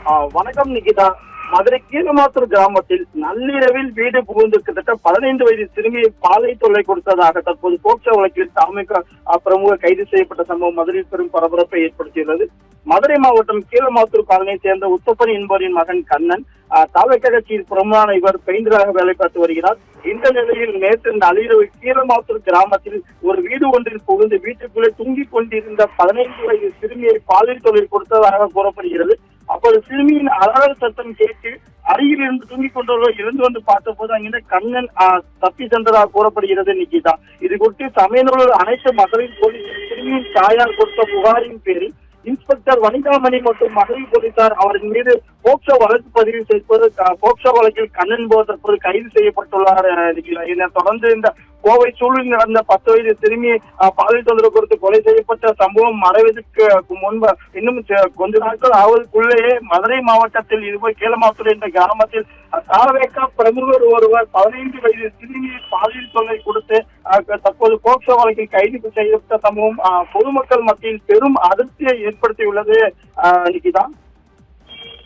வணக்கம் நிகிதா. மதுரை கீழமாத்தூர் கிராமத்தில் நள்ளிரவில் வீடு புகுந்து கிட்டத்தட்ட 15 வயது சிறுமியை பாலை தொல்லை கொடுத்ததாக தற்போது போக்சோ வழக்கில் தாமிக பிரமுக கைது செய்யப்பட்ட சம்பவம் மதுரையில் பெரும் பரபரப்பை ஏற்படுத்தியுள்ளது. மதுரை மாவட்டம் கீழமாத்தூர் காலனியை சேர்ந்த உத்தப்பன் என்பவரின் மகன் கண்ணன் தாவக கட்சியில் பிரமுகமான இவர் பெயிண்டராக வேலை பார்த்து வருகிறார். இந்த நிலையில் நேற்று நள்ளிரவு கீழமாத்தூர் கிராமத்தில் ஒரு வீடு ஒன்றில் புகுந்து வீட்டுக்குள்ளே தூங்கிக் கொண்டிருந்த 15 வயது சிறுமியை பாலியல் தொல்லை கொடுத்ததாக கூறப்படுகிறது. அப்போது சிறுமியின் அலறல் சத்தம் கேட்டு அருகில் இருந்து தூங்கிக் கொண்டவர்கள் இருந்து வந்து பார்த்த போது அங்கிருந்து கண்ணன் தப்பி சென்றதாக கூறப்படுகிறது. நிகிதா, இது குறித்து சமயநூல் அனைத்து மகளிர் போலீஸ் சிறுமியின் தாயார் கொடுத்த புகாரின் பேரில் இன்ஸ்பெக்டர் வனிதாமணி மற்றும் மகளிர் போலீசார் அவரின் மீது போக்சோ வழக்கு பதிவு செய்வது போக்சோ வழக்கில் கண்ணன் தற்போது கைது செய்யப்பட்டுள்ளார். இதனைத் தொடர்ந்து இந்த கோவை சூழலில் நடந்த 10 வயது சிறுமியை பாலியல் தொந்தரவு கொடுத்து கொலை செய்யப்பட்ட சம்பவம் மறைவதற்கு முன்பு இன்னும் கொஞ்ச நாட்கள் ஆவதற்குள்ளேயே மதுரை மாவட்டத்தில் இதுபோல் கீழமாத்தூர் என்ற கிராமத்தில் தாவேகா பிரமுகர் ஒருவர் 15 வயது சிறுமியை பாலியல் தொல்லை கொடுத்து தற்போது போக்சோ வழக்கில் கைது செய்யப்பட்ட சம்பவம் பொதுமக்கள் மத்தியில் பெரும் அதிர்ச்சியை ஏற்படுத்தியுள்ளது. நிகிதா.